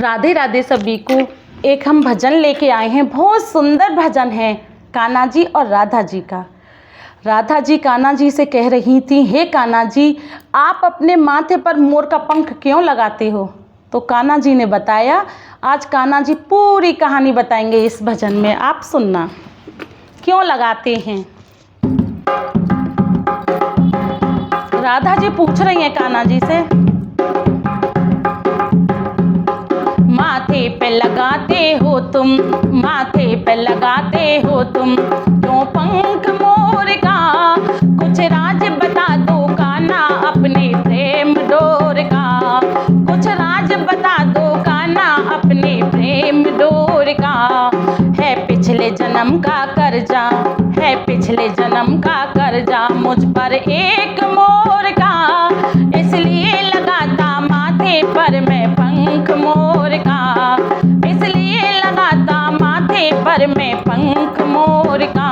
राधे राधे सभी को। एक हम भजन लेके आए हैं, बहुत सुंदर भजन है कान्हा जी और राधा जी का। राधा जी कान्हा जी से कह रही थी, हे कान्हा जी, आप अपने माथे पर मोर का पंख क्यों लगाते हो? तो कान्हा जी ने बताया। आज कान्हा जी पूरी कहानी बताएंगे इस भजन में, आप सुनना क्यों लगाते हैं। राधा जी पूछ रही हैं कान्हा जी से, माथे पे लगाते हो तुम, माथे पे लगाते हो तुम क्यों पंख मोर का? कुछ राज बता दो कान्हा अपने प्रेम डोर का, कुछ राज बता दो कान्हा अपने प्रेम डोर का। है पिछले जन्म का कर्जा, है पिछले जन्म का कर्जा मुझ पर एक मोर का, इसलिए लगाता माथे पर मैं पंख मोर का, इसलिए लगाता माथे पर मैं पंख मोर का।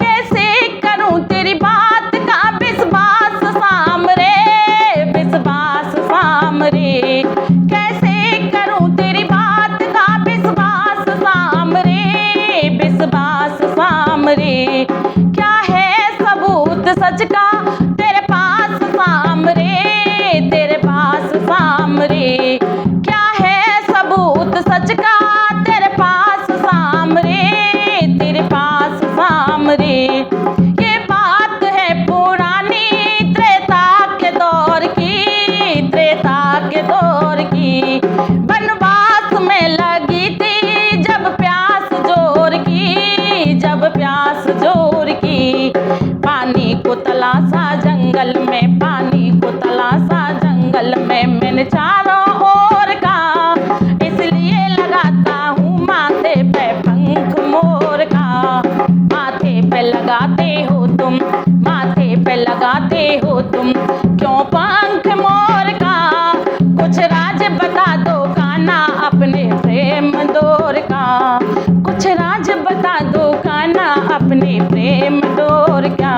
कैसे करूं तेरी बात का विश्वास सामरे, विश्वास सामरे, कैसे करूं तेरी बात का विश्वास सामरे, विश्वास सामरे। क्या है सबूत सच का तेरे पास सामरे, तेरे पास सामरे, क्या है सबूत सच का तेरे पास सामरे, तेरे पास सामरे। ये बात है पुरानी त्रेता के दौर की, त्रेता के दौर की, वनवास में लगी थी जब प्यास जोर की, जब प्यास जोर की। पानी को तलाशा जंगल में, पानी को तलाशा जंगल में मैंने चारों ओर का, इसलिए लगाता हूँ माथे पे पंख मोर का। माथे पे लगाते हो तुम, माथे पे लगाते हो तुम क्यों पंख मोर का? कुछ राज बता दो कान्हा अपने प्रेम डोर का, कुछ राज बता दो कान्हा अपने प्रेम डोर का।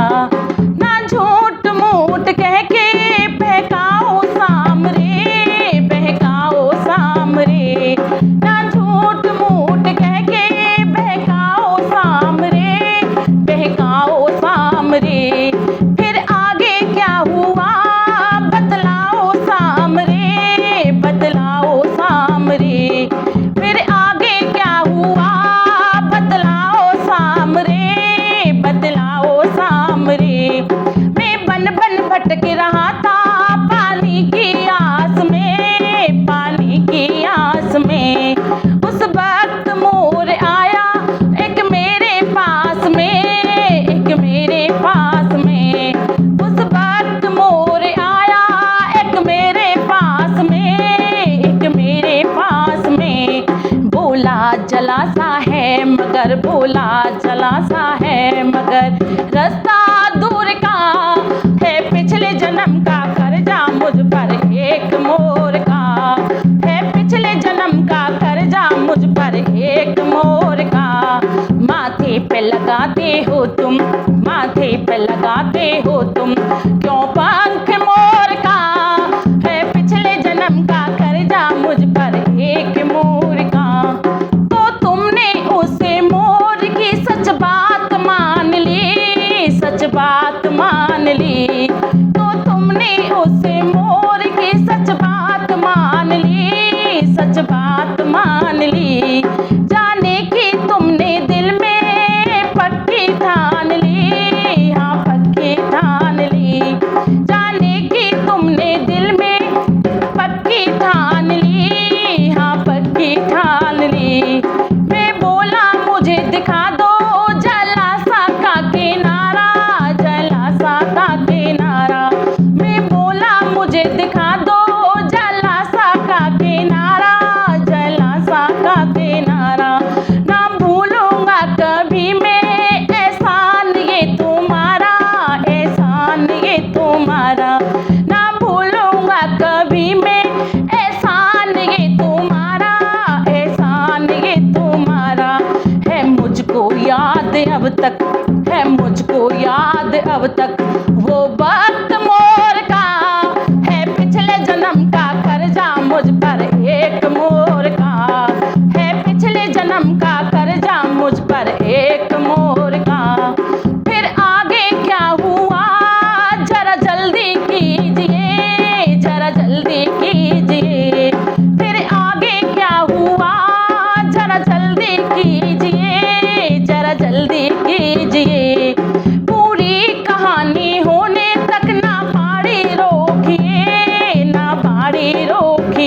ना झूठ मूठ कह के बहकाओ सामरे, बहकाओ सामरे, ना झूठ मूठ कह के बहकाओ सामरे, बहकाओ सामरे। फिर आगे क्या हुआ बतलाओ सामरे, बतलाओ सामरे, फिर आगे क्या हुआ बतलाओ सामरे, बतलाओ सामरे। मैं बन बन भटक रहा था पानी की आस में, पानी की आस में, उस वक्त मोर आया एक मेरे पास में, एक मेरे पास में, उस वक्त मोर आया एक मेरे पास में, एक मेरे पास में। बोला जला सा है मगर, बोला जला सा है मगर रास्ता दूर का, है पिछले जन्म का कर्जा मुझ पर एक मोर का, है पिछले जन्म का कर्जा मुझ पर एक मोर का। माथे पे लगाते हो तुम, माथे पे लगाते हो तुम क्यों पंख मोर का? है पिछले जन्म का कर्जा मुझ पर एक मोर का। तो तुमने उसे मोर की सच बात मान ली, सच बात मान ली, तो तुमने उसे मोर की सच बात मान ली, सच बात मान ली। जाने की तुमने दिल में पक्की ठान ली, हाँ पक्की ठान ली,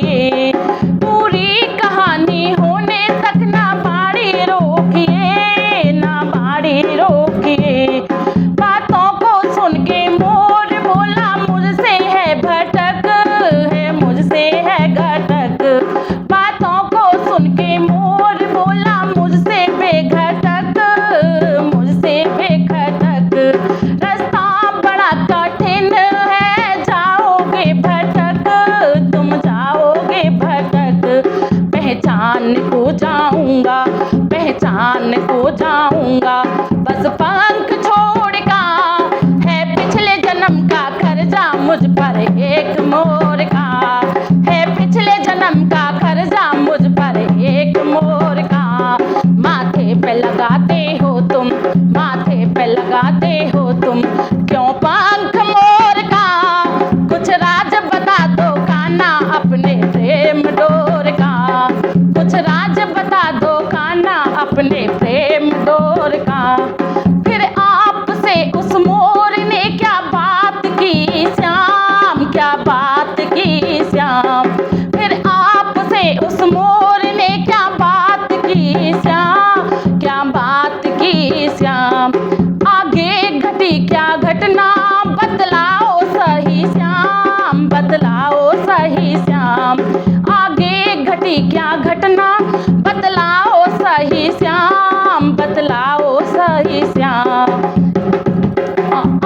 रोकिए, पूरी कहानी होने तक ना बाड़ी रोकिए, ना बाड़ी रोकिए। बातों को सुन के मोर बोला मुझसे है भटक, है मुझसे है घटक। बातों को सुन के मोर बोला मुझसे बेघटक, मुझसे बेघटक। रास्ता बड़ा कठिन है, जाओगे भटक, तुम जाओगे भटक। पहचान को जाऊंगा, पहचान को जाऊंगा, बस पंख छोड़ का है पिछले जन्म का कर्जा मुझ पर एक मोर का, है पिछले जन्म का कर्जा मुझ पर एक मोर का। माथे पे लगाते हो तुम, माथे पे लगाते हो तुम, क्यों पंख मोर का? कुछ राज बता दो कान्हा अपने प्रेम डोर का, कुछ राज बता दो कान्हा अपने प्रेम डोर का। फिर आपसे उस मोर ने क्या बात की श्याम, क्या बात की श्याम। फिर आपसे उस मोर ने क्या बात की श्याम, क्या बात की श्याम। आगे घटी क्या घटना बतलाओ सही श्याम, बतलाओ सही श्याम। आगे घटी क्या घटना बतलाओ सही श्याम, बतलाओ सही श्याम।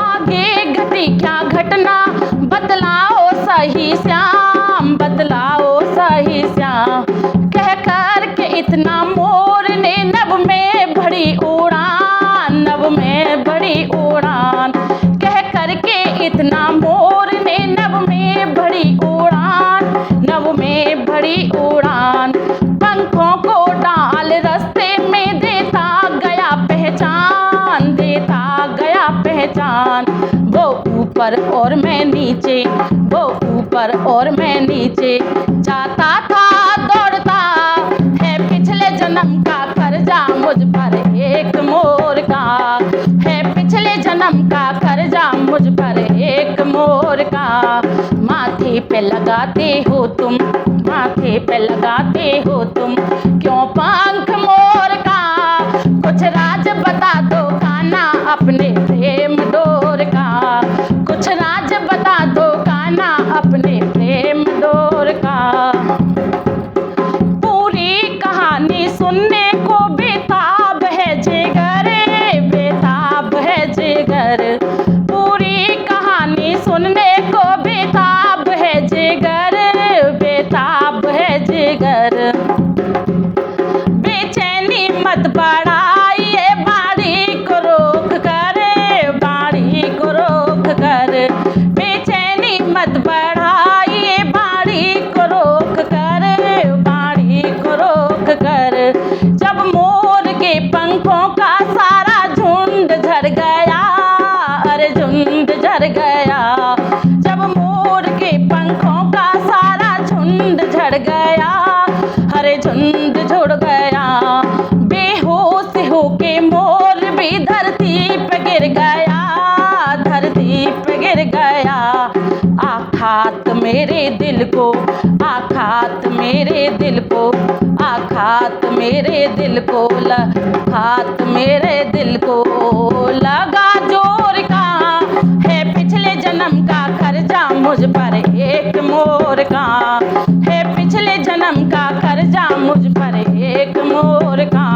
आगे घटी क्या घटना बतलाओ सही श्याम, बतलाओ सही श्याम। कह कर के इतना मोर ने नभ में भरी उड़ान, नभ में भरी उड़ान। कह कर के इतना मोर ने नभ में भरी उड़ान, नभ में भरी उड़ान। पंखों को डाल रास्ते में देता गया पहचान, देता गया पहचान। वो ऊपर और मैं नीचे, वो ऊपर और मैं नीचे, जाता था दौड़ता है पिछले जन्म का कर्जा मुझ पर एक मोर का, है पिछले जन्म का कर्जा मुझ पर एक मोर का। माथे पे लगाते हो तुम, माथे पे लगाते हो तुम, क्यों पंख मोर का? कुछ राज बता दो कान्हा अपने प्रेम डोर का, कुछ राज बता दो कान्हा अपने प्रेम डोर का। पूरी कहानी सुनने को बेताब है जिगर, बेताब है जिगर। पूरी कहानी सुनने को बेताब है जिगर, बेताब है जिगर। बेचैनी मत बढ़ाइए बाड़ी को रोक कर, बाड़ी को रोक कर। बेचैनी मत बढ़ाइए बाड़ी को रोक कर, बाड़ी को रोक कर। जब मोर के पंखों का सारा झुंड झड़ गया, अरे झुंड झड़ गया। जब मोर के पंखों का सारा झुंड झड़ गया, हरे झुंड झुड़ गया। बेहोश होके मोर भी धरती पे गिर गया, धरती पे गिर गया। आघात मेरे दिल को, आघात मेरे दिल को, आघात मेरे दिल को, आघात मेरे दिल को लगा जोर का, है पिछले जन्म का कर्जा मुझ पर एक मोर का, है पिछले जन्म का कर्जा मुझ पर एक मोर का।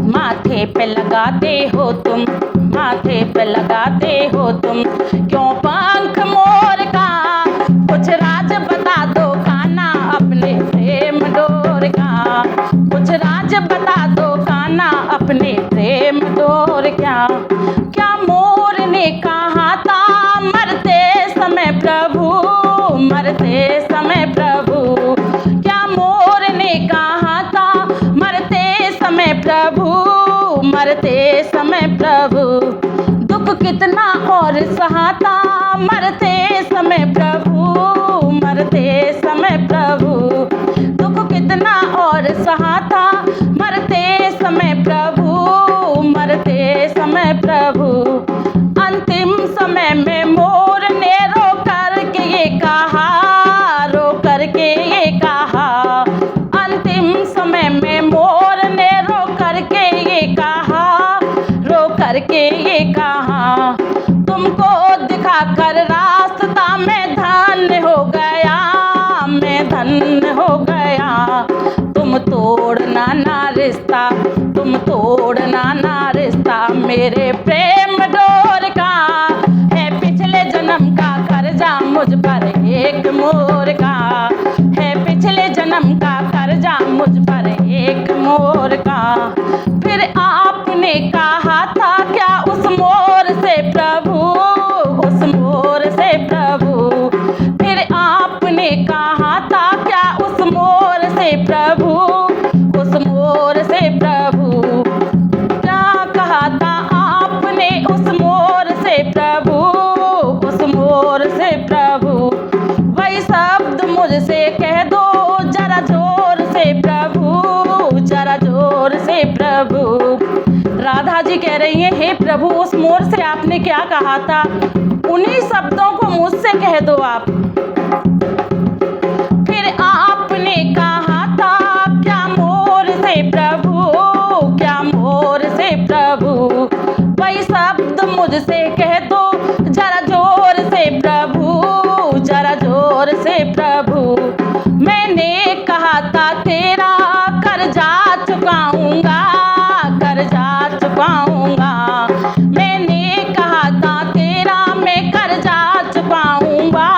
माथे पे लगाते हो तुम, माथे पे लगाते हो तुम, क्यों पंख मोर का? कुछ राज बता दो कान्हा अपने प्रेम डोर का, कुछ राज बता दो कान्हा अपने प्रेम डोर का। क्या मोर ने कहा था मरते समय प्रभु, मरते समय प्रभु। क्या मोर ने कहा था मरते समय प्रभु, मरते समय प्रभु। दुख कितना और सहाता मरते समय प्रभु, मरते समय प्रभु। दुख कितना और सहाता मरते समय प्रभु, मरते समय प्रभु। अंतिम समय में मोर ने रो कर के ये कहा, रो कर के ये कहा, तुमको दिखाकर रास्ता मैं धन्य हो गया, मैं धन्य हो गया। तुम तोड़ना ना रिश्ता, तुम तोड़ना ना रिश्ता मेरे प्रेम डोर का, है पिछले जन्म का कर्जा मुझ पर एक मोर का, है पिछले जन्म का कर्जा मुझ पर एक मोर का। फिर आपने कहा था क्या उस मोर से प्रभु, उस मोर से प्रभु, फिर आपने कहा था क्या उस मोर से प्रभु, उस मोर से प्रभु, क्या कहा था आपने उस मोर से प्रभु, उस मोर से प्रभु। वही शब्द मुझसे कह दो जरा जोर से प्रभु, जरा जोर से प्रभु। राधा जी कह रही हैं, हे प्रभु उस मोर से आपने क्या कहा था, उन्हीं शब्दों को मुझसे कह दो आप। फिर आपने कहा था क्या मोर से प्रभु, क्या मोर से प्रभु, वही शब्द मुझसे कह दो जरा जोर से प्रभु, जरा जोर से प्रभु। मैंने कहा था तेरा कर्जा चुकाऊंगा, कर्जा चुकाऊंगा, मैंने कहा था तेरा मैं कर्जा चुकाऊंगा,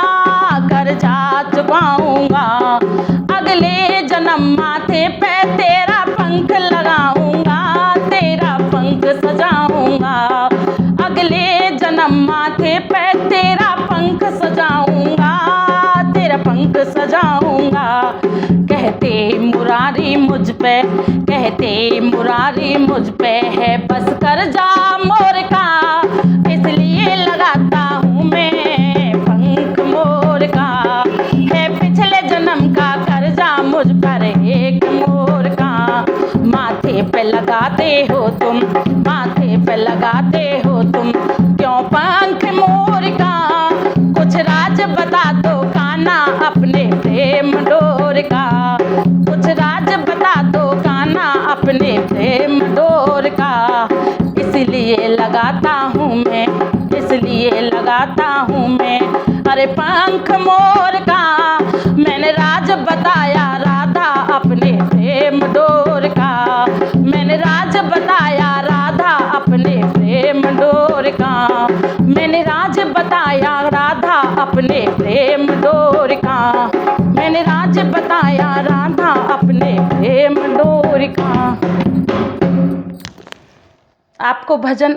कर्जा चुकाऊंगा। अगले जन्म माथे पे तेरा पंख लगाऊंगा, तेरा पंख सजाऊंगा, अगले जन्म माथे पे तेरा पंख सजाऊंगा, तेरा पंख सजाऊंगा। कहते मुरारी मुझ पे, कहते मुरारी मुझ पे है बस कर्जा मोर का, इसलिए लगाता हूँ मैं पंख मोर का, है पिछले जन्म का कर्जा मुझ पर एक मोर का। माथे पे लगाते हो तुम, माथे पे लगाते हो तुम क्यों पंख मोर का, कुछ राज बता दो कान्हा अपने प्रेम डोर का, कुछ राज बता दो कान्हा अपने प्रेम डोर का। इसलिए लगाता हूँ मैं, इसलिए लगाता हूँ मैं, अरे पंख मोर का। मैंने राज बताया राधा अपने प्रेम डोर का, मैंने राज बताया राधा अपने प्रेम डोर का, मैंने राज बताया राधा अपने प्रेम डोर का, मैंने राज बताया राधा अपने प्रेम डोर का। आपको भजन